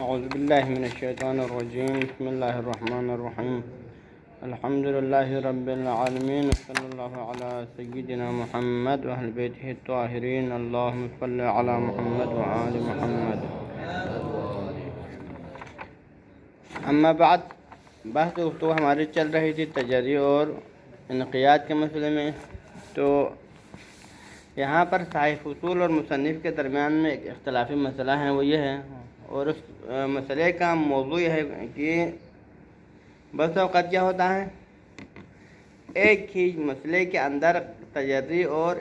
اعوذ باللہ من الشیطان الرجیم بسم اللہ الرحمن الرحیم الحمد للہ رب العالمین صلی اللہ علی سیدنا محمد واہل بیتہ الطاہرین اللہم صل علی محمد وآل محمد اما بعد بحث گفتگو ہماری چل رہی تھی تجری اور انقیاد کے مسئلے میں. تو یہاں پر صاحب اصول اور مصنف کے درمیان میں ایک اختلافی مسئلہ ہے، وہ یہ ہے، اور اس مسئلے کا موضوع یہ ہے کہ بس اوقات کیا ہوتا ہے، ایک ہی مسئلے کے اندر تجری اور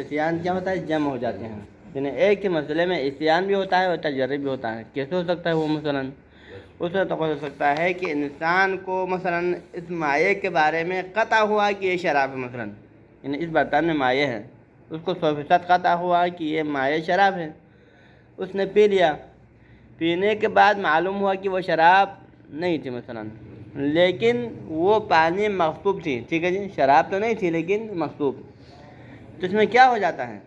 عصیان کیا ہوتا ہے، جمع ہو جاتے ہیں. یعنی ایک ہی مسئلے میں عصیان بھی ہوتا ہے اور تجری بھی ہوتا ہے. کیسے ہو سکتا ہے وہ؟ مثلاً اس میں تو ہو سکتا ہے کہ انسان کو مثلاً اس مائع کے بارے میں قطع ہوا کہ یہ شراب ہے، مثلاً یعنی اس برتن میں مائع ہے، اس کو 100% قطع ہوا کہ یہ مائع شراب ہے. اس نے پی لیا، پینے کے بعد معلوم ہوا کہ وہ شراب نہیں تھی مثلاً، لیکن وہ پانی مغصوب تھی. ٹھیک ہے جی، شراب تو نہیں تھی لیکن مغصوب. تو اس میں کیا ہو جاتا ہے،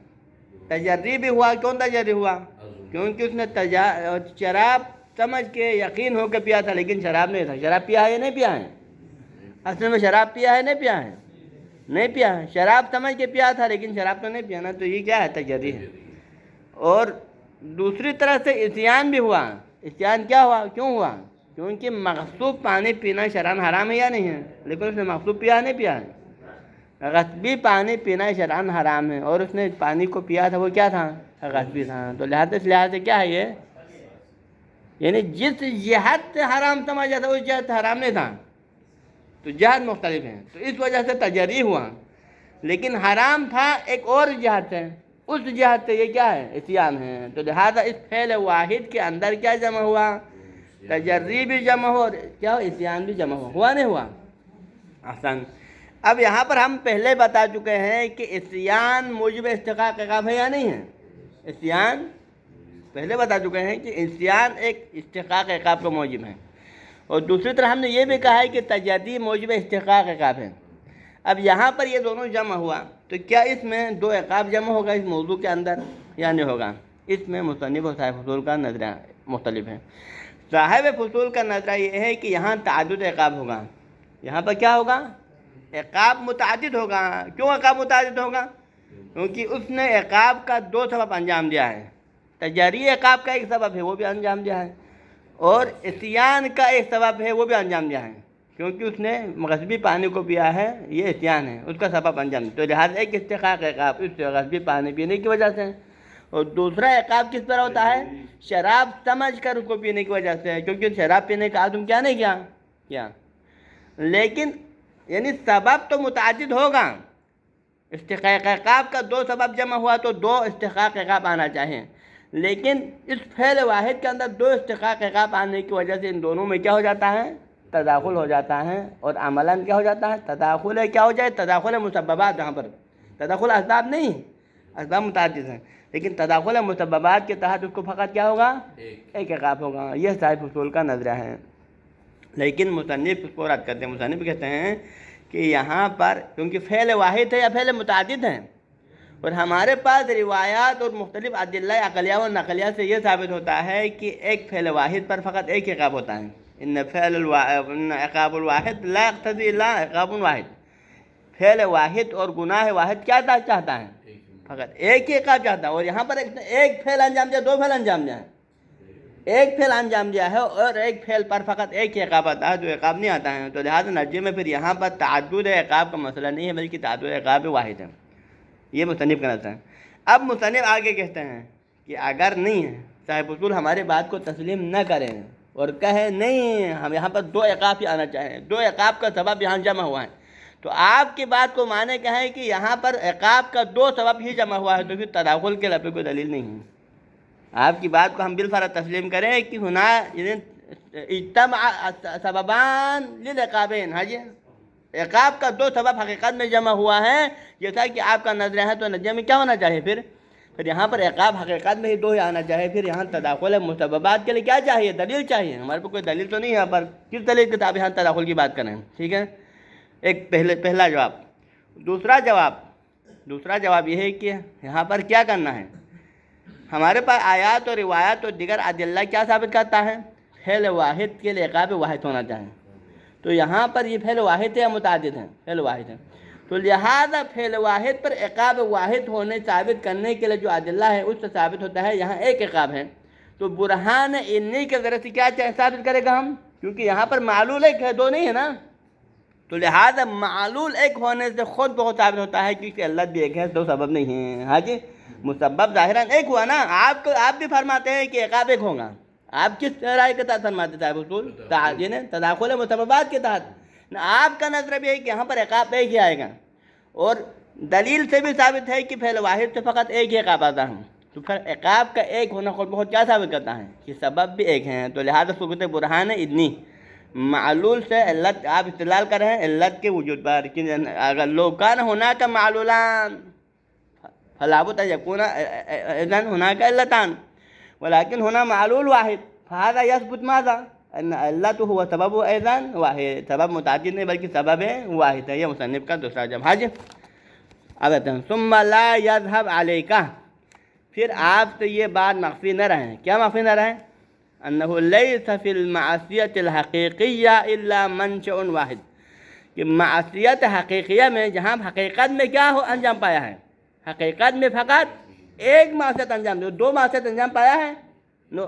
تجری بھی ہوا. کیوں تجری ہوا؟ کیونکہ اس نے شراب سمجھ کے یقین ہو کے پیا تھا لیکن شراب نہیں تھا. شراب پیا ہے یا نہیں پیا ہے؟ اصل میں شراب پیا ہے نہیں پیا ہے؟ نہیں پیا ہے. شراب سمجھ کے پیا تھا لیکن شراب تو نہیں پیا نا. تو یہ کیا ہے، تجری ہے. اور دوسری طرح سے عصیان بھی ہوا. عصیان کیا ہوا، کیوں ہوا؟ کیونکہ مغصوب پانی پینا شرعاً حرام ہے یا نہیں ہے، لیکن اس نے مغصوب پیا نہیں پیا ہے. غصبی پانی پینا شرعاً حرام ہے اور اس نے پانی کو پیا تھا، وہ کیا تھا، غصبی تھا. تو اس لحاظ سے کیا ہے یہ، یعنی جس جہت سے حرام سمجھا تھا اس جہت سے حرام نہیں تھا. تو جہت مختلف ہیں، تو اس وجہ سے تجری ہوا. لیکن حرام تھا ایک اور جہت ہے، اس جہت سے یہ کیا ہے، عصیان ہے. تو لہذا اس فعل واحد کے اندر کیا جمع ہوا، تجری بھی جمع ہو، کیا ہو، عصیان بھی جمع ہوا نہیں ہوا؟ احسن. اب یہاں پر ہم پہلے بتا چکے ہیں کہ عصیان موجب استحقاق عقاب ہے یا نہیں ہے. عصیان پہلے بتا چکے ہیں کہ عصیان ایک استحقاق عقاب کا موجب ہے. اور دوسری طرح ہم نے یہ بھی کہا ہے کہ تجری موجب استحقاق عقاب ہے. اب یہاں پر یہ دونوں جمع ہوا تو کیا اس میں دو عقاب جمع ہوگا اس موضوع کے اندر یا نہیں ہوگا؟ اس میں مصنف اور صاحب فصول کا نظریہ مختلف ہے. صاحب فصول کا نظریہ یہ ہے کہ یہاں تعدد عقاب ہوگا. یہاں پر کیا ہوگا، عقاب متعدد ہوگا. کیوں عقاب متعدد ہوگا؟ کیونکہ اس نے عقاب کا دو سبب انجام دیا ہے. تجری عقاب کا ایک سبب ہے، وہ بھی انجام دیا ہے، اور عصیان کا ایک سبب ہے، وہ بھی انجام دیا ہے. کیونکہ اس نے غصبی پانی کو پیا ہے، یہ عصیان ہے، اس کا سبب انجام دیا. تو لہٰذا ایک استحقاق عقاب اس غصبی پانی پینے کی وجہ سے، اور دوسرا عقاب کس طرح ہوتا ہے، شراب سمجھ کر اس کو پینے کی وجہ سے، کیونکہ شراب پینے کا عزم کیا نہیں کیا. لیکن یعنی سبب تو متعدد ہوگا. استحقاق عقاب کا دو سبب جمع ہوا تو دو استحقاق عقاب آنا چاہیے، لیکن اس فعل واحد کے اندر دو استحقاق عقاب آنے کی وجہ سے ان دونوں میں کیا ہو جاتا ہے، تداخل ہو جاتا ہے. اور عملاً کیا ہو جاتا ہے، تداخل کیا ہو جائے، تداخل مسببات. جہاں پر تداخل اسباب نہیں، اسباب متعدد ہیں، لیکن تداخل مسببات کے تحت اس کو فقط کیا ہوگا، ایک عقاب ہوگا. یہ صاحب اصول کا نظریہ ہے. لیکن مصنف اس کو رد کرتے ہیں. مصنف کہتے ہیں کہ یہاں پر کیونکہ فعل واحد ہے یا فعل متعدد ہیں، اور ہمارے پاس روایات اور مختلف ادلہ عقلیہ و نقلیہ سے یہ ثابت ہوتا ہے کہ ایک فعل واحد پر فقط ایک عقاب ہوتا ہے. ان عقاب الواحد لا يقتضي الا عقاب واحد. فعل واحد اور گناہ واحد کیا چاہتا ہے، فقط ایک ہی عقاب چاہتا ہے. اور یہاں پر ایک فعل انجام دیا، دو فعل انجام دیا ہے. ایک فعل انجام دیا ہے اور ایک فعل پر فقط ایک ہی عقاب آتا ہے، دو عقاب نہیں آتا ہے. تو لہٰذا نتیجے میں پھر یہاں پر تعدد عقاب کا مسئلہ نہیں ہے، بلکہ تعدد عقاب واحد ہے. یہ مصنف کا نظر ہے. اب مصنف آگے کہتے ہیں کہ اگر نہیں ہے، صاحب اصول ہمارے بات کو تسلیم نہ کریں اور کہیں نہیں، ہم یہاں پر دو عقاب ہی آنا چاہیں، دو عقاب کا سبب یہاں جمع ہوا ہے، تو آپ کی بات کو مانے کہیں کہ یہاں پر عقاب کا دو سبب ہی جمع ہوا ہے، تو پھر تداخل کے لفظ کوئی دلیل نہیں ہے. آپ کی بات کو ہم بالفرض تسلیم کریں کہ ہونا اجتمع سببان للعقابین. ہاں جی، عقاب کا دو سبب حقیقت میں جمع ہوا ہے، جیسا کہ آپ کا نظریہ ہے. تو نظریے میں کیا ہونا چاہیے پھر یہاں پر عقاب حقیقت میں ہی دو ہی آنا چاہیے. پھر یہاں تداخل مسببات کے لیے کیا چاہیے، دلیل چاہیے. ہمارے پاس کوئی دلیل تو نہیں ہے، یہاں پر کس دلیل کے تابع یہاں تداخل کی بات کریں. ٹھیک ہے، ایک پہلا جواب. دوسرا جواب یہ ہے کہ یہاں پر کیا کرنا ہے، ہمارے پاس آیات اور روایات اور دیگر ادلہ کیا ثابت کرتا ہے؟ فعل واحد کے لیے عقاب واحد ہونا چاہیے. تو یہاں پر یہ فعل واحد ہے یا متعدد ہے؟ فعل واحد ہے. تو لہذا فعل واحد پر عقاب واحد ہونے ثابت کرنے کے لیے جو ادلہ ہے اس سے ثابت ہوتا ہے یہاں ایک عقاب ہے. تو برہان انی کے ذریعے سے کیا ثابت کرے گا ہم؟ کیونکہ یہاں پر معلول ایک ہے، دو نہیں ہے نا. تو لہذا معلول ایک ہونے سے خود بہت ثابت ہوتا ہے کیونکہ اللہ بھی ایک ہے، دو سبب نہیں ہیں. ہاں جی، مسبب ظاہراً ایک ہوا نا. آپ بھی فرماتے ہیں کہ عقاب ایک ہوگا. آپ کس رائے کے تحت فرماتے صاحب اصول؟ تداخل مسببات کے تحت. آپ کا نظر بھی ہے کہ یہاں پر عقاب ایک ہی آئے گا، اور دلیل سے بھی ثابت ہے کہ فعل واحد سے فقط ایک ہی عقاب آتا ہے. تو پھر عقاب کا ایک ہونا خود بہت کیا ثابت کرتا ہے؟ کہ سبب بھی ایک ہیں. تو لہذا ثبوت برہان ادنی معلول سے علت آپ استدلال کر رہے ہیں علت کے وجود پر. اگر لو کان ہونا کا معلولان فلا بد ان یکون اذن ہونا کا علتان ولكن هنا معلول واحد فهذا يثبت ماذا؟ ان علت هو سبب ايضا واحد. سبب متعدد نہیں بلکہ سبب واحد ہے. یہ مصنف کا دوسرا جواب. حاجی اب آتے ہیں ثم لا يذهب عليك. پھر آپ سے یہ بات مخفی نہ رہے. کیا مخفی نہ رہے؟ انه ليس في المعصیت الحقیقیہ الا منشأ واحد. کہ معصیت حقیقیہ میں جہاں حقیقت میں کیا ہو انجام پایا ہے، حقیقت میں فقط ایک معصیت انجام دے، دو معصیت انجام پایا ہے نو.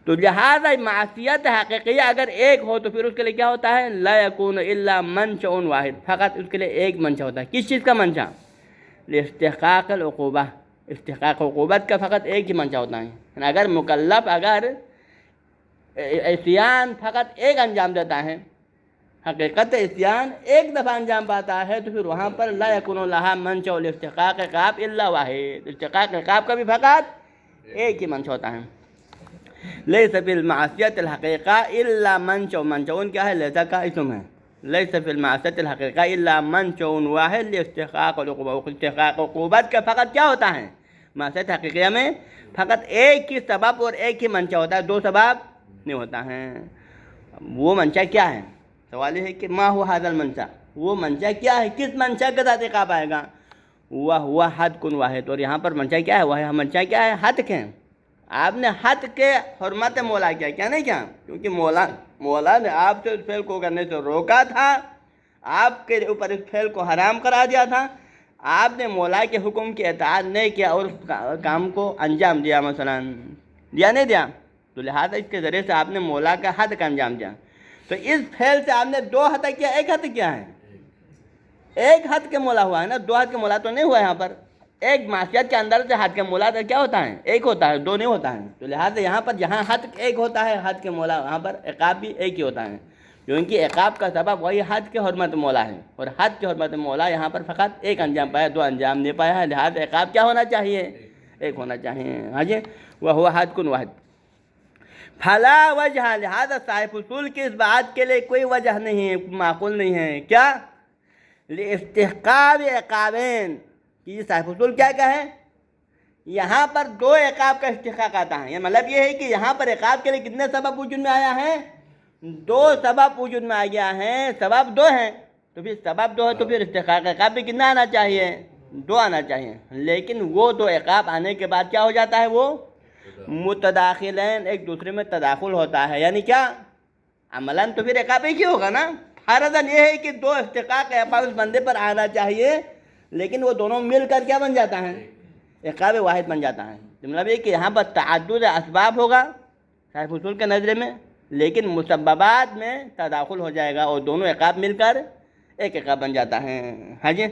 تو لہذا معصیت حقیقیہ اگر ایک ہو تو پھر اس کے لیے کیا ہوتا ہے؟ لا یکون الا منشأ واحد. فقط اس کے لیے ایک منشا ہوتا ہے. کس چیز کا منشا؟ لاستحقاق العقوبہ. استحقاق عقوبت کا فقط ایک ہی منشا ہوتا ہے. اگر مکلف اگر عصیان فقط ایک انجام دیتا ہے، حقیقت عصیان ایک دفعہ انجام پاتا ہے، تو پھر وہاں پر لا یکون لہا منشأ لاستحقاق عقاب الا واحد. استحقاق عقاب کا بھی فقط ایک ہی منشا ہوتا ہے. لیس فی المعصیت الحقیقہ الا منشأ. منشأ کیا ہے؟ لیس کا اسم ہے. لیس فی المعصیت الحقیقہ الا منشأ واحد لاستحقاق العقوبہ. استحقاق عقوبت کا فقط کیا ہوتا ہے؟ معصیت حقیقیہ میں فقط ایک ہی سبب اور ایک ہی منشا ہوتا ہے، دو سبب نہیں ہوتا ہے. وہ منشا کیا ہے؟ سوال یہ ہے کہ ما هو هذا المنشا. وہ منشا کیا ہے؟ کس منشا کے ساتھ عقاب آئے گا؟ وہ حد کن واحد. اور یہاں پر منشا کیا ہے؟ وہ منشا کیا ہے؟ حد کے. آپ نے حد کے حرمت مولا کیا نہیں کیا؟ کیونکہ مولا نے آپ سے اس فعل کو کرنے سے روکا تھا، آپ کے اوپر اس فعل کو حرام کرا دیا تھا. آپ نے مولا کے حکم کی اطاعت نہیں کیا اور اس کام کو انجام دیا، مثلا دیا نہیں دیا. تو لہٰذا اس کے ذریعے سے آپ نے مولا کا حد کا انجام دیا. تو اس فعل سے آپ نے دو حد کیا، ایک حد کیا ہے؟ ایک حد کے مولا ہوا ہے نا، دو حد کے مولا تو نہیں ہوا. یہاں پر ایک معصیت کے اندر سے حد کے مولا تو کیا ہوتا ہے؟ ایک ہوتا ہے، دو نہیں ہوتا ہے. تو لہٰذا یہاں پر جہاں حد ایک ہوتا ہے حد کے مولا، وہاں پر عقاب بھی ایک ہی ہوتا ہے، کیونکہ عقاب کا سبب وہی حد کے حرمت مولا ہے، اور حد کے حرمت مولا یہاں پر فقط ایک انجام پایا، دو انجام نہیں پایا ہے. لہٰذا عقاب کیا ہونا چاہیے؟ ایک ہونا چاہیے. ہاں جی، وہ حد کن واحد. فلا وجہ. لہذا صاحب اصول کی اس بات کے لیے کوئی وجہ نہیں ہے، معقول نہیں ہے. کیا؟ لاستحقاق عقابین. کہ صاحب اصول کیا کہے؟ یہاں پر دو عقاب کا استحقاق آتا ہے. یہ مطلب یہ ہے کہ یہاں پر عقاب کے لیے کتنے سبب وجود میں آیا ہے؟ دو سبب وجود میں آ گیا ہے. سبب دو ہیں، تو پھر سبب دو ہے تو پھر استحقاق عقاب بھی کتنا آنا چاہیے؟ دو آنا چاہیے. لیکن وہ دو عقاب آنے کے بعد کیا ہو جاتا ہے؟ وہ متداخلین، ایک دوسرے میں تداخل ہوتا ہے. یعنی کیا؟ عملاً تو پھر عقاب ایک ہی ہوگا نا. فرضاً یہ ہے کہ دو استحقاق عقاب اس بندے پر آنا چاہیے، لیکن وہ دونوں مل کر کیا بن جاتا ہے؟ عقاب واحد بن جاتا ہے. مطلب یہ کہ یہاں پر تعدد اسباب ہوگا صاحب اصول کے نظرے میں، لیکن مسببات میں تداخل ہو جائے گا اور دونوں عقاب مل کر ایک عقاب بن جاتا ہے. ہاں جی،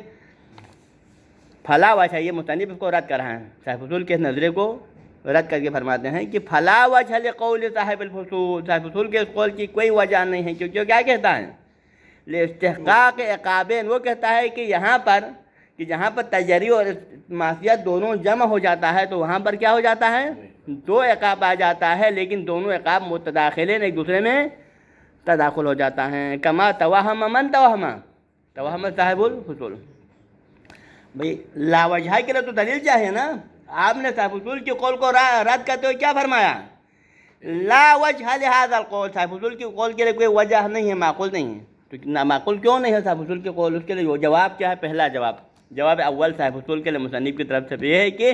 فلا وجہ. یہ مصنف اس کو رد کر رہا ہے، صاحب اصول کے نظرے کو رد کر کے فرماتے ہیں کہ فلا وجہ لقول صاحب الفصول. صاحب اصول کے اس قول کی کوئی وجہ نہیں ہے، کیونکہ کیا کہتا ہے؟ لاستحقاق عقابین. وہ کہتا ہے کہ یہاں پر جہاں پر تجری اور معصیت دونوں جمع ہو جاتا ہے تو وہاں پر کیا ہو جاتا ہے؟ دو عقاب آ جاتا ہے، لیکن دونوں عقاب متداخلین، ایک دوسرے میں تداخل ہو جاتا ہے. کما توہم من توہم صاحب الفصول. بھئی لا وجہ کے لیے تو دلیل چاہیے نا. آپ نے صاحب اصول کے قول کو رد کرتے ہوئے کیا فرمایا؟ لا وجہ لہذا القول. صاحب اصول کے قول کے لیے کوئی وجہ نہیں ہے، معقول نہیں ہے. تو معقول کیوں نہیں ہے صاحب اصول کے قول؟ اس کے لیے وہ جواب کیا ہے؟ پہلا جواب اول صاحب اصول کے لیے مصنف کی طرف سے یہ ہے کہ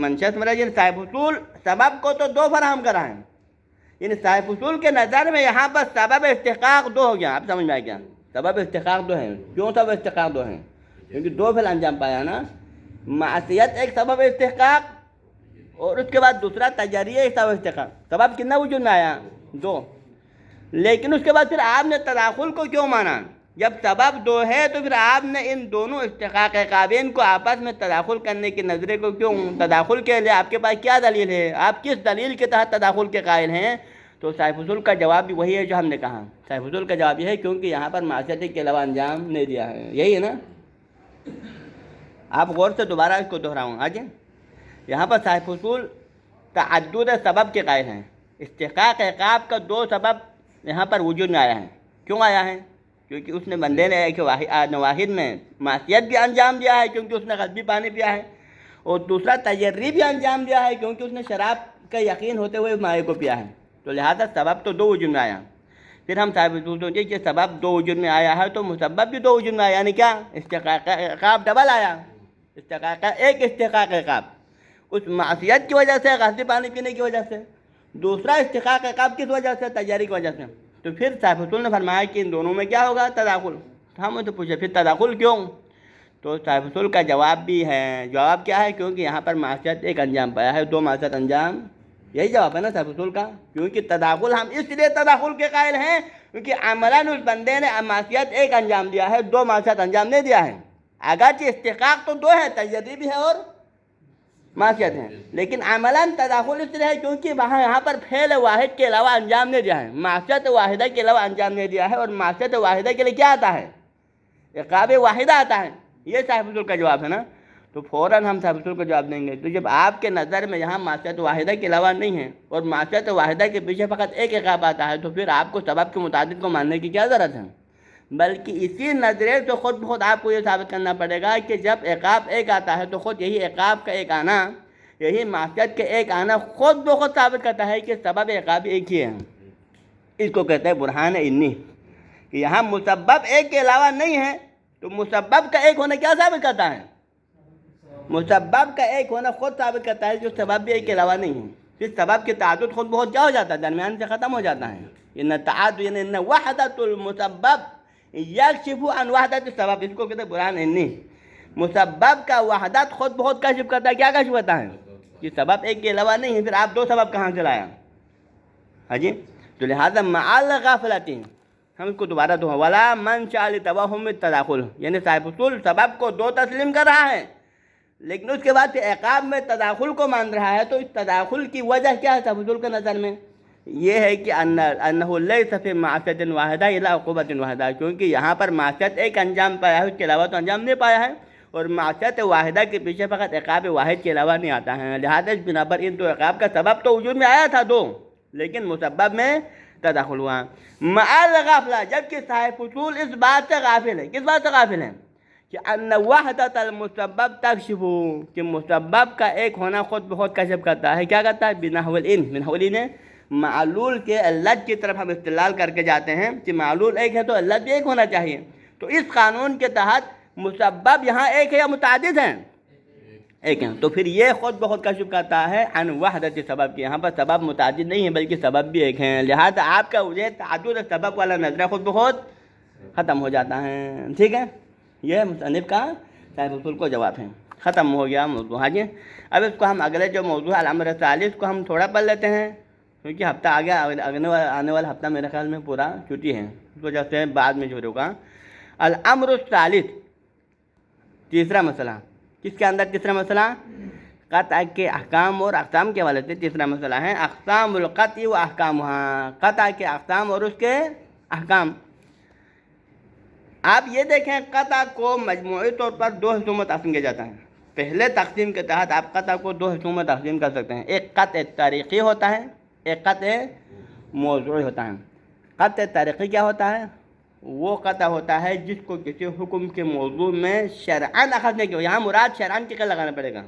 منشأ مراد یعنی صاحب اصول سبب کو تو دو فراہم کرا ہے، یعنی صاحب اصول کے نظر میں یہاں پر سبب استحقاق دو ہو گیا. آپ سمجھ میں آ گیا؟ سبب استحقاق دو ہیں. کیوں سبب استحقاق دو ہیں؟ کیونکہ دو فعل انجام پایا نا. معصیت ایک سبب استحقاق اور اس کے بعد دوسرا تجریہ ایک سبب استحقاق. سبب کتنا وجود میں آیا؟ دو. لیکن اس کے بعد پھر آپ نے تداخل کو کیوں مانا؟ جب سبب دو ہے تو پھر آپ نے ان دونوں استحقاق قابین کو آپس میں تداخل کرنے کے نظریے کو کیوں؟ تداخل کے لیے آپ کے پاس کیا دلیل ہے؟ آپ کس دلیل کے تحت تداخل کے قائل ہیں؟ تو صاحب اصول کا جواب بھی وہی ہے جو ہم نے کہا. صاحب اصول کا جواب یہ ہے کیونکہ یہاں پر معصیت کے علاوہ انجام نہیں دیا ہے. یہی ہے نا. آپ غور سے دوبارہ اس کو دہراؤں. آگے یہاں پر صاحب اصول تعدد سبب کے قائل ہیں. استحقاق عقاب کا دو سبب یہاں پر وجود میں آیا ہے. کیوں آیا ہے؟ کیونکہ اس نے بندے نے ایک واحد میں معصیت بھی انجام دیا ہے کیونکہ اس نے غصبی پانی پیا ہے، اور دوسرا تجری بھی انجام دیا ہے کیونکہ اس نے شراب کا یقین ہوتے ہوئے مائع کو پیا ہے. تو لہذا سبب تو دو وجود میں آیا. پھر ہم صاحب اصول سوچیں کہ سبب دو وجود میں آیا ہے تو مسبب بھی دو وجود میں آیا. یعنی کیا؟ استحقاق عقاب ڈبل آیا. ایک استحقاق عقاب اس معصیت کی وجہ سے، غصبی پانی پینے کی وجہ سے. دوسرا استحقاق عقاب کس وجہ سے؟ تجاری کی وجہ سے. تو پھر صاحب اصول نے فرمایا کہ ان دونوں میں کیا ہوگا؟ تداخل. ہم تو پوچھے پھر تداخل کیوں؟ تو صاحب اصول کا جواب بھی ہے. جواب کیا ہے؟ کیونکہ یہاں پر معصیت ایک انجام پایا ہے، دو معصیت انجام. یہی جواب ہے نا صاحب اصول کا. کیونکہ تداخل ہم اس لیے تداخل کے قائل ہیں کیونکہ عملاً اس بندے نے معصیت ایک انجام دیا ہے، دو معصیت انجام نہیں دیا ہے. اگرچہ استحقاق تو دو ہے، تجری بھی ہے اور معصیت ہے، لیکن عملاً تداخل اس لیے ہے کیونکہ وہاں یہاں پر فعل واحد کے علاوہ انجام نہیں دیا ہے، معصیت واحدہ کے علاوہ انجام نہیں دیا ہے. اور معصیت واحدہ کے لیے کیا آتا ہے؟ عقاب واحدہ آتا ہے. یہ صاحب اصول کا جواب ہے نا. تو فوراً ہم صاحب اصول کو جواب دیں گے. تو جب آپ کے نظر میں یہاں معصیت واحدہ کے علاوہ نہیں ہے اور معصیت واحدہ کے پیچھے فقط ایک عقاب آتا ہے تو پھر آپ کو سبب کے متعدد کو ماننے کی کیا ضرورت ہے؟ بلکہ اسی نظریے سے خود بخود آپ کو یہ ثابت کرنا پڑے گا کہ جب عقاب ایک آتا ہے تو خود یہی عقاب کا ایک آنا، یہی معصیت کے ایک آنا خود بخود ثابت کرتا ہے کہ سبب عقاب ایک ہی ہے. اس کو کہتے ہیں برہان انی. کہ یہاں مسبب ایک کے علاوہ نہیں ہے تو مسبب کا ایک ہونا کیا ثابت کرتا ہے؟ مسبب کا ایک ہونا خود ثابت کرتا ہے جو سبب بھی ایک کے علاوہ نہیں ہے. پھر سبب کے تعدد خود بہت کیا ہو جاتا ہے؟ درمیان سے ختم ہو جاتا ہے. ان تعدد یعنی ان وحدت المسبب یکشف عن وحدت السبب. اس کو کہتے ہیں برہان انی. مسبب کا وحدت خود بہت کشف کرتا ہے. کیا کشف کرتا ہے؟ کہ سبب ایک کے علاوہ نہیں ہے. پھر آپ دو سبب کہاں سے لایا؟ ہاں جی. تو لہذا معال غفلتی ہم اس کو دوبارہ دو ولا منشأ لتوہم التداخل، یعنی صاحب اصول سبب کو دو تسلیم کر رہا ہے لیکن اس کے بعد عقاب میں تداخل کو مان رہا ہے. تو اس تداخل کی وجہ کیا ہے صاحب اصول کے نظر میں؟ یہ ہے کہ انہ لیس فی معصیۃ واحدہ الا عقوبۃ واحدہ. کیونکہ یہاں پر معصیت ایک انجام پایا ہے، اس کے علاوہ تو انجام نہیں پایا ہے، اور معصیت واحدہ کے پیچھے فقط عقاب واحد کے علاوہ نہیں آتا ہے. لہذا اس بنا پر ان دو عقاب کا سبب تو وجود میں آیا تھا دو، لیکن مسبب میں تداخل ہوا. معال غفلہ جبکہ صاحب اصول اس بات سے غافل ہے. کس بات سے غافل ہے؟ کہ ان وحدت المسبب تکشف، کہ مسبب کا ایک ہونا خود بہت کشف کرتا ہے. کیا کرتا ہے؟ بنحو الان. بنحو الان معلول کے علت کی طرف ہم استدلال کر کے جاتے ہیں کہ معلول ایک ہے تو علت بھی ایک ہونا چاہیے. تو اس قانون کے تحت مسبب یہاں ایک ہے یا متعدد ہیں؟ ایک ہیں. تو پھر یہ خود بہت کشف کرتا ہے عن وحدت سبب کی. یہاں پر سبب متعدد نہیں ہے بلکہ سبب بھی ایک ہیں. لہذا آپ کا وجہ تعدد سبب والا نظریہ خود بہت ختم ہو جاتا ہے. ٹھیک ہے. یہ مصنف کا صاحب اصول کو جواب ہے. ختم ہو گیا موضوع. ہاں جی. اب اس کو ہم اگلے جو موضوع الامر الثالث کو ہم تھوڑا پڑھ لیتے ہیں کیونکہ ہفتہ آ گیا. آنے والا ہفتہ میرے خیال میں پورا چھٹی ہے، اس وجہ سے بعد میں شروع ہوگا. الامر الثالث تیسرا مسئلہ. کس کے اندر تیسرا مسئلہ؟ قطع کے احکام اور اقسام کے حوالے سے تیسرا مسئلہ ہے اقسام القطع و احکامها. قطع کے اقسام اور اس کے احکام. آپ یہ دیکھیں قطع کو مجموعی طور پر دو حصوں میں تقسیم کیا جاتا ہے. پہلے تقسیم کے تحت آپ قطع کو دو حصوں میں تقسیم کر سکتے ہیں. ایک قطع تاریخی ہوتا ہے، ایک قطع موضوعی ہوتا ہے. قطع تاریخی کیا ہوتا ہے؟ وہ قطع ہوتا ہے جس کو کسی حکم کے موضوع میں شرعاً اخذ نہیں کیا. یہاں مراد شرعاً کی لگانا پڑے گا.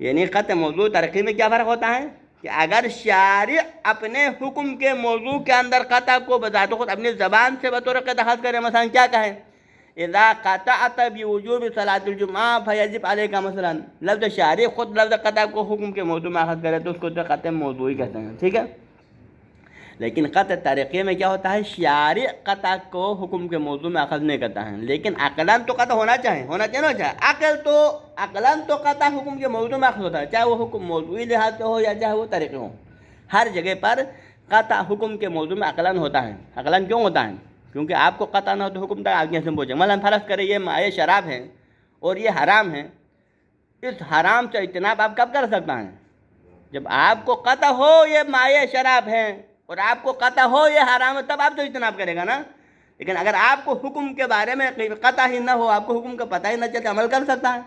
یعنی قطع موضوع تاریخی میں کیا فرق ہوتا ہے کہ اگر شارع اپنے حکم کے موضوع کے اندر قطع کو بذات خود اپنی زبان سے بطور قطع اخذ کرے، مثلا کیا کہے اذا قطعت بوجوب صلاۃ الجمعہ فیجب علیک مثلا، لفظ شارع خود لفظ قطع کو حکم کے موضوع میں اخذ کرے تو اس کو تو قطع موضوعی کہتے ہیں، ٹھیک ہے۔ لیکن قطع طریقے میں کیا ہوتا ہے، شارع قطع کو حکم کے موضوع میں اخذ نہیں کرتا ہے، لیکن عقلاً تو قطع ہونا چاہیے نا چاہے، عقلاً تو قطع حکم کے موضوع میں اخذ ہوتا ہے، چاہے وہ حکم موضوعی لحاظ سے ہو یا چاہے وہ طریقے ہو، ہر جگہ پر قطع حکم کے موضوع میں عقلاً ہوتا ہے۔ عقلاً کیوں ہوتا ہے؟ کیونکہ آپ کو قطع نہ ہو تو حکم تک آگے سے پہنچے۔ مثلاً فرض کریں یہ مائع شراب ہے اور یہ حرام ہے، اس حرام سے اجتناب آپ کب کر سکتا ہے؟ جب آپ کو قطع ہو یہ مائع شراب ہے اور آپ کو قطع ہو یہ حرام ہے، تب آپ تو اجتناب کرے گا نا۔ لیکن اگر آپ کو حکم کے بارے میں قطع ہی نہ ہو، آپ کو حکم کا پتہ ہی نہ چلے، عمل کر سکتا ہے؟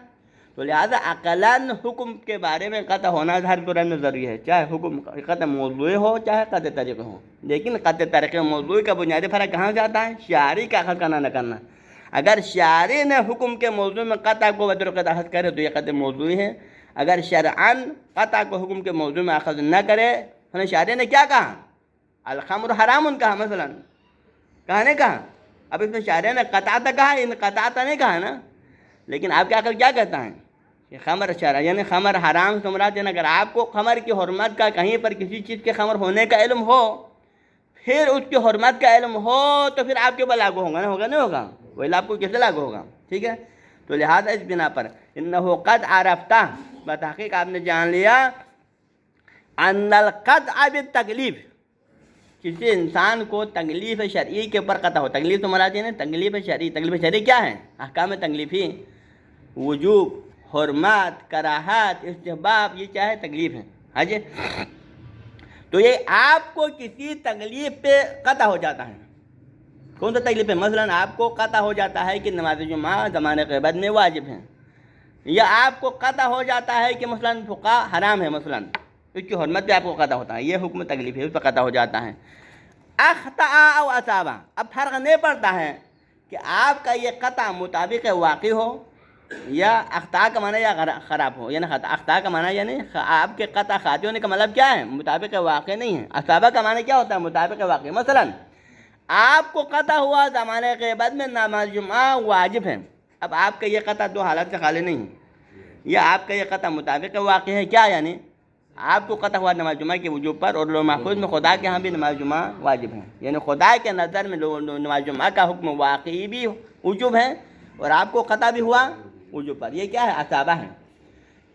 تو لہٰذا عقلاً حکم کے بارے میں قطع ہونا ہر صورت میں ضروری ہے، چاہے حکم قطع موضوعی ہو چاہے قطع طریقے ہو۔ لیکن قطع طریقے موضوعی کا بنیادی فرق کہاں سے آتا ہے؟ شارع کا اخذ کرنا نہ کرنا۔ اگر شارع نے حکم کے موضوع میں قطع کو بطور قطع اخذ کرے تو یہ قطع موضوعی ہے، اگر شرعاً قطع کو حکم کے موضوع میں اخذ نہ کرے، شارع نے کیا کہا؟ الخمر حرام کہا، مثلاً کہا نہیں کہا؟ اب اس میں شارع نے قطعتا کہا، ان قطعتا نہیں کہا نا۔ لیکن آپ کے عقل کیا کہتا ہے کہ خمر شرع یعنی خمر حرام سے مراد ہے، اگر آپ کو خمر کی حرمت کا کہیں پر کسی چیز کے خمر ہونے کا علم ہو، پھر اس کی حرمت کا علم ہو تو پھر آپ کے اوپر لاگو ہوگا، ہوگا نہیں ہوگا؟ وہی آپ کو کیسے لاگو ہوگا؟ ٹھیک ہے۔ تو لہٰذا اس بنا پر انہ قد عرفتہ، بتحقیق آپ نے جان لیا، ان القطع بالتکلیف، کسی انسان کو تکلیف شرعی کے اوپر قطع ہو، تکلیف تو مراد ہے نا تکلیف شرعی، تکلیف شرعی کیا ہے؟ احکام تکلیفی، وجوب، حرمات، کراہت، استحباب، یہ چاہے تکلیف ہے، ہاں جی۔ تو یہ آپ کو کسی تکلیف پہ قطع ہو جاتا ہے، کون سا تکلیف ہے؟ مثلاً آپ کو قطع ہو جاتا ہے کہ نماز جمعہ زمانے غیبت میں واجب ہے، یا آپ کو قطع ہو جاتا ہے کہ مثلاً فقہ حرام ہے، مثلاً اس کی حرمت پہ آپ کو قطع ہوتا ہے، یہ حکم تکلیف ہے، اس پہ قطع ہو جاتا ہے۔ اخطأ او اصابہ، اب فرق نہیں پڑتا ہے کہ آپ کا یہ قطع مطابق واقع ہو یا اخطاء کا معنی یا خراب ہو، یعنی اخطاء کا معنی یعنی آپ کے قطع خاطی ہونے کا مطلب کیا ہے؟ مطابق واقع نہیں ہے۔ اصابہ کا معنی کیا ہوتا ہے؟ مطابق واقع۔ مثلاً آپ کو قطع ہوا زمانے غیبت میں نماز جمعہ واجب ہے، اب آپ کا یہ قطع دو حالت سے خالی نہیں ہے، یا آپ کا یہ قطع مطابق واقع ہے، کیا یعنی آپ کو قطع ہوا نماز جمعہ کے وجوب پر، اور لوح محفوظ میں خدا کے ہاں بھی نماز جمعہ واجب ہے، یعنی خدا کے نظر میں نماز جمعہ کا حکم واقعی بھی وجوب ہے اور آپ کو قطع بھی ہوا وجوب پر، یہ کیا ہے؟ اصابہ ہے۔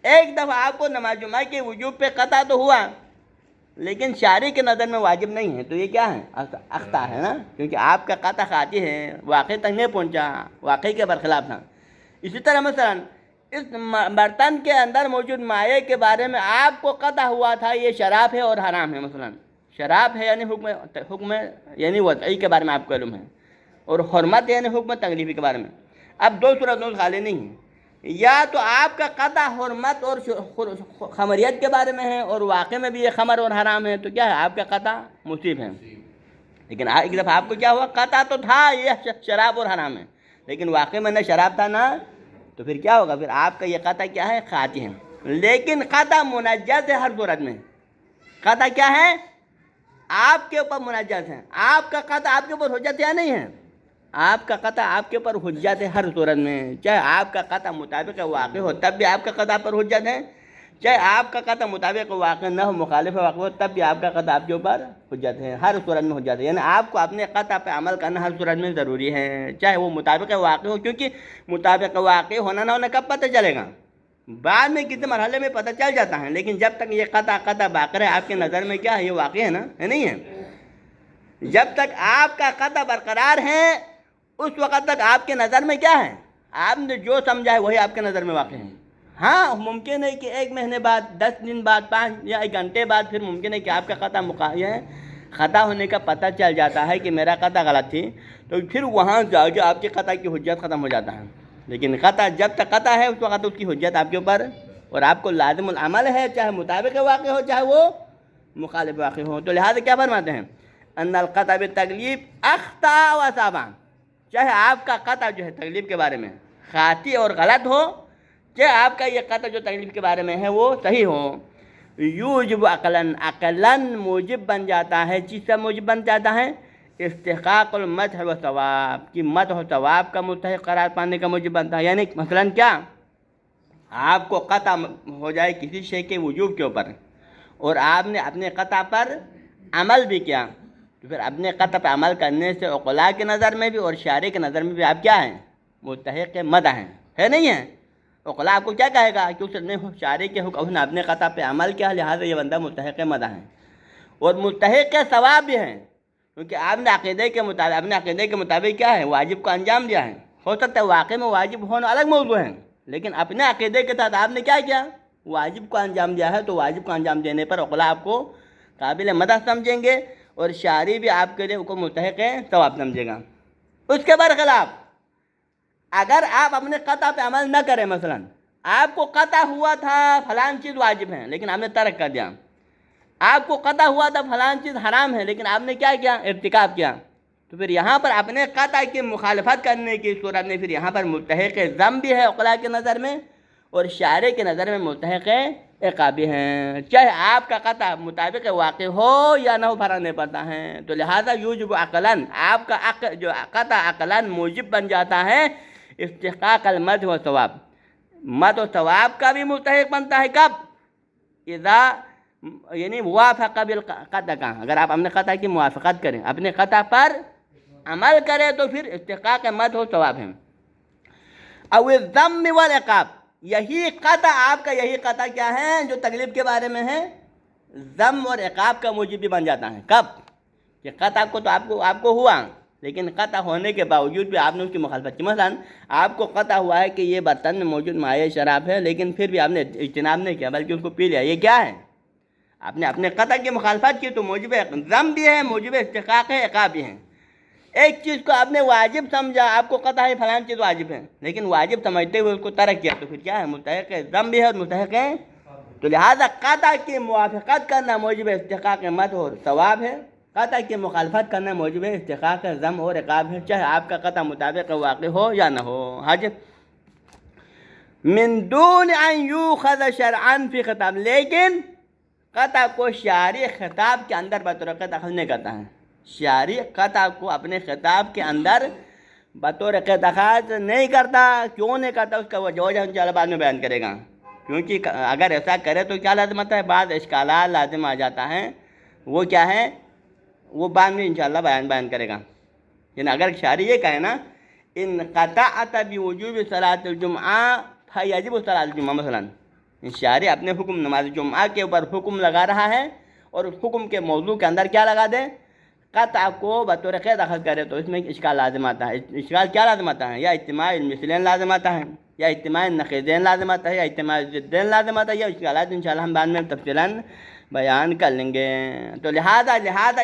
ایک دفعہ آپ کو نماز جمعہ کے وجوب پہ قطع تو ہوا لیکن شارع کے نظر میں واجب نہیں ہے، تو یہ کیا ہے؟ اخطاء ہے نا، کیونکہ آپ کا قطع خاطی ہے، واقع تک نہیں پہنچا، واقعی کے برخلاف تھا۔ اسی طرح مثلاً اس برتن کے اندر موجود مائع کے بارے میں آپ کو قطع ہوا تھا یہ شراب ہے اور حرام ہے، مثلاً شراب ہے یعنی حکم یعنی وضعی کے بارے میں آپ کو علم ہے، اور حرمت یعنی حکم تکلیفی کے بارے میں۔ اب دو صورتوں سے خالی نہیں ہے، یا تو آپ کا قطع حرمت اور خمریت کے بارے میں ہے اور واقع میں بھی یہ خمر اور حرام ہے، تو کیا ہے؟ آپ کا قطع مصیب ہے۔ لیکن ایک دفعہ آپ کو کیا ہوا؟ قطع تو تھا یہ شراب اور حرام ہے، لیکن واقع میں نہ شراب تھا نہ، تو پھر کیا ہوگا؟ پھر آپ کا یہ قطع کیا ہے؟ خاطی ہے۔ لیکن قطع منجز ہے ہر صورت میں، قطع کیا ہے؟ آپ کے اوپر منجز ہے، آپ کا قطع آپ کے اوپر حجت یا نہیں ہے؟ آپ کا قطع آپ کے اوپر حجت ہے ہر صورت میں، چاہے آپ کا قطع مطابق واقع ہو تب بھی آپ کا قطع پر حجت ہے، چاہے آپ کا قطع مطابق واقع نہ ہو، مخالف واقع ہو، تب بھی آپ کا قطع آپ کے اوپر حجت ہے، ہر صورت میں حجت ہے۔ یعنی آپ کو اپنے قطع پہ عمل کرنا ہر صورت میں ضروری ہے، چاہے وہ مطابق واقع ہو، کیونکہ مطابق واقع ہونا نہ ہونا کب پتہ چلے گا؟ بعد میں کسی مرحلے میں پتہ چل جاتا ہے، لیکن جب تک یہ قطع باقی ہے آپ کے نظر میں کیا ہے؟ یہ واقع ہے نا، ہے نہیں ہے؟ جب تک آپ کا قطع برقرار ہے اس وقت تک آپ کے نظر میں کیا ہے؟ آپ نے جو سمجھا ہے وہی آپ کے نظر میں واقع ہے۔ ہاں ممکن ہے کہ 1 مہینے بعد، 10 دن بعد، 5 یا 1 گھنٹے بعد پھر ممکن ہے کہ آپ کا قطع خطا ہونے کا پتہ چل جاتا ہے کہ میرا قطع غلط تھی، تو پھر وہاں جا کے آپ کے قطع کی حجت ختم ہو جاتا ہے۔ لیکن قطع جب تک قطع ہے اس وقت اس کی حجت آپ کے اوپر، اور آپ کو لازم العمل ہے، چاہے مطابق واقع ہو چاہے وہ مخالف واقع ہو۔ تو لہٰذا کیا فرماتے ہیں؟ ان القطع بالتکلیف اخطأ و اصابہ، چاہے آپ کا قطع جو ہے تکلیف کے بارے میں خاطی اور غلط ہو، چاہے آپ کا یہ قطع جو تکلیف کے بارے میں ہے وہ صحیح ہو، یوجب عقلاً موجب بن جاتا ہے، چیز سے موجب بن جاتا ہے، استحقاق المدح و ثواب کی مدح و ثواب کا مستحق قرار پانے کا موجب بنتا ہے. یعنی مثلاً کیا آپ کو قطع ہو جائے کسی شے کے وجوب کے اوپر اور آپ نے اپنے قطع پر عمل بھی کیا تو پھر اپنے قطع پہ عمل کرنے سے عقلاء کے نظر میں بھی اور شارع کے نظر میں بھی آپ کیا ہیں؟ مستحق مدح ہیں. ہے نہیں ہیں؟ عقلاء آپ کو کیا کہے گا کہ اس نے شارع کے حکم نے اپنے قطع پہ عمل کیا لہٰذا یہ بندہ مستحق مدح ہے اور مستحق ثواب بھی ہیں کیونکہ آپ نے عقیدے کے مطابق اپنے عقیدے کے مطابق کیا ہے واجب کو انجام دیا ہے. ہو سکتا ہے واقع میں واجب ہونا الگ موضوع ہے لیکن اپنے عقیدے کے ساتھ آپ نے کیا کیا واجب کو انجام دیا ہے تو واجب کو انجام دینے پر عقلاء آپ کو قابل مدح سمجھیں گے اور شارع بھی آپ کے لیے کو مستحق ثواب سمجھے گا. اس کے برخلاف اگر آپ اپنے قطع پہ عمل نہ کریں مثلا آپ کو قطع ہوا تھا فلان چیز واجب ہے لیکن آپ نے ترک کر دیا, آپ کو قطع ہوا تھا فلان چیز حرام ہے لیکن آپ نے کیا کیا ارتکاب کیا تو پھر یہاں پر اپنے قطع کی مخالفت کرنے کی صورت میں پھر یہاں پر مستحق ذم بھی ہے عقلاء کے نظر میں اور شارع کے نظر میں مستحق عقاب بھی ہیں. چاہے آپ کا قطع مطابق واقع ہو یا نہ ہو فرق نہیں پڑتا ہے. تو لہٰذا یوجب عقلاً آپ کا جو قطع عقلاً موجب بن جاتا ہے استحقاق المدح و ثواب. مدح و ثواب کا بھی مستحق بنتا ہے کب؟ اذا یعنی وافق بالقطع کا اگر آپ اپنے قطع کی موافقت کریں اپنے قطع پر عمل کریں تو پھر استحقاق مدح و ثواب ہے. او الذم والعقاب یہی قطع آپ کا یہی قطع کیا ہے جو تکلیف کے بارے میں ہے ذم اور عقاب کا موجب بھی بن جاتا ہے. کب کہ قطع کو تو آپ کو ہوا لیکن قطع ہونے کے باوجود بھی آپ نے اس کی مخالفت کی. مثلا آپ کو قطع ہوا ہے کہ یہ برتن میں موجود مائع شراب ہے لیکن پھر بھی آپ نے اجتناب نہیں کیا بلکہ اس کو پی لیا. یہ کیا ہے؟ آپ نے اپنے قطع کی مخالفت کی تو موجب ذم بھی ہے موجب استحقاق عقاب بھی ہیں. ایک چیز کو آپ نے واجب سمجھا آپ کو قطع ہے فلان چیز واجب ہے لیکن واجب سمجھتے ہوئے اس کو ترک کیا تو پھر کیا ہے مستحق ذم بھی ہے اور مستحق ہے. تو لہٰذا قطع کی موافقت کرنا موجب استحقاق مدح اور ثواب ہے, قطع کی مخالفت کرنا موجب استحقاق ذم اور عقاب ہے چاہے آپ کا قطع مطابق واقع ہو یا نہ ہو. حج من دون ان یوخذ شرعا فی خطاب لیکن قطع کو شارع خطاب کے اندر بطور قطع اخذ نہیں کرتا ہے. شارع قطع کو اپنے خطاب کے اندر بطور قطع اخذ نہیں کرتا. کیوں نہیں کرتا اس کا وجہ انشاءاللہ بعد میں بیان کرے گا کیونکہ اگر ایسا کرے تو کیا لازم آتا ہے بعض اشکالات لازم آ جاتا ہے. وہ کیا ہے وہ بعد میں انشاءاللہ بیان کرے گا. یعنی اگر شارع یہ کہے نا ان قطعت بوجوب صلاۃ الجمعہ فیجب صلاۃ الجمعہ مثلا شارع اپنے حکم نماز جمعہ کے اوپر حکم لگا رہا ہے اور اس حکم کے موضوع کے اندر کیا لگا دے قطع کو بطور قید اخذ کرے تو اس میں اشکال لازم آتا ہے. اشکال کیا لازم آتا ہے؟ یا اجتماع المثلین لازم آتا ہے یا اجتماع النقیضین لازم آتا ہے یا اجتماع الضدین لازم آتا ہے. یا اشکالات انشاءاللہ ہم بعد میں تفصیلاً بیان کر لیں گے. تو لہذا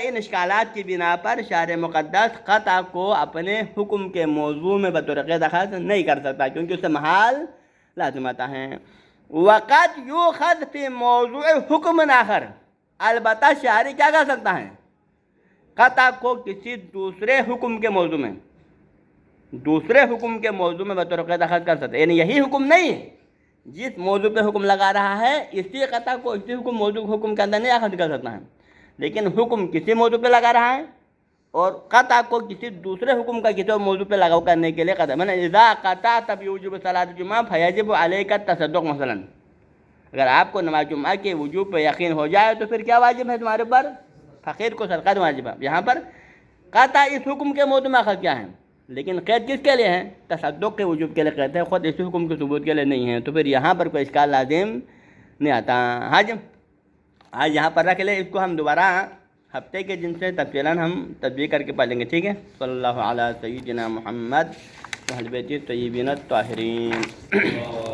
ان اشکالات کی بنا پر شارع مقدس قطع کو اپنے حکم کے موضوع میں بطور قید اخذ نہیں کر سکتا کیونکہ اس سے محال لازم آتا ہے. وقت یوخذ فی موضوع حکم آخر البتہ شارع کیا کر سکتا ہے قطع کو کسی دوسرے حکم کے موضوع میں بطور قید اخذ کر سکتا ہے. یعنی یہی حکم نہیں ہے جس موضوع پہ حکم لگا رہا ہے اسی قطع کو اسی حکم کے اندر نہیں اخذ کر سکتا ہے لیکن حکم کسی موضوع پہ لگا رہا ہے اور قطع کو کسی دوسرے حکم کا کسی موضوع پہ لگاؤ کرنے کے لیے قطع میں اذا قطع تب وجوب صلاۃ الجمعہ فیجب علیک التصدق مثلا اگر آپ کو نماز جمعہ کے وجوب پہ یقین ہو جائے تو پھر کیا واجب ہے تمہارے اوپر فقیر کو صدقہ واجب ہے. یہاں پر قطع اس حکم کے موضوع میں اخذ کیا ہے لیکن قید کس کے لیے ہے تصدق کے وجوب کے لیے قید ہے خود اسی حکم کے ثبوت کے لیے نہیں ہے. تو پھر یہاں پر کوئی اشکال لازم نہیں آتا. آج یہاں پر رکھ لیں اس کو ہم دوبارہ ہفتے کے دن سے تفصیلاً ہم تطبیق کر کے پڑھ لیں گے. ٹھیک ہے. صلی اللہ علیہ سیدنا محمد و اہل بیت الطیبین الطاہرین.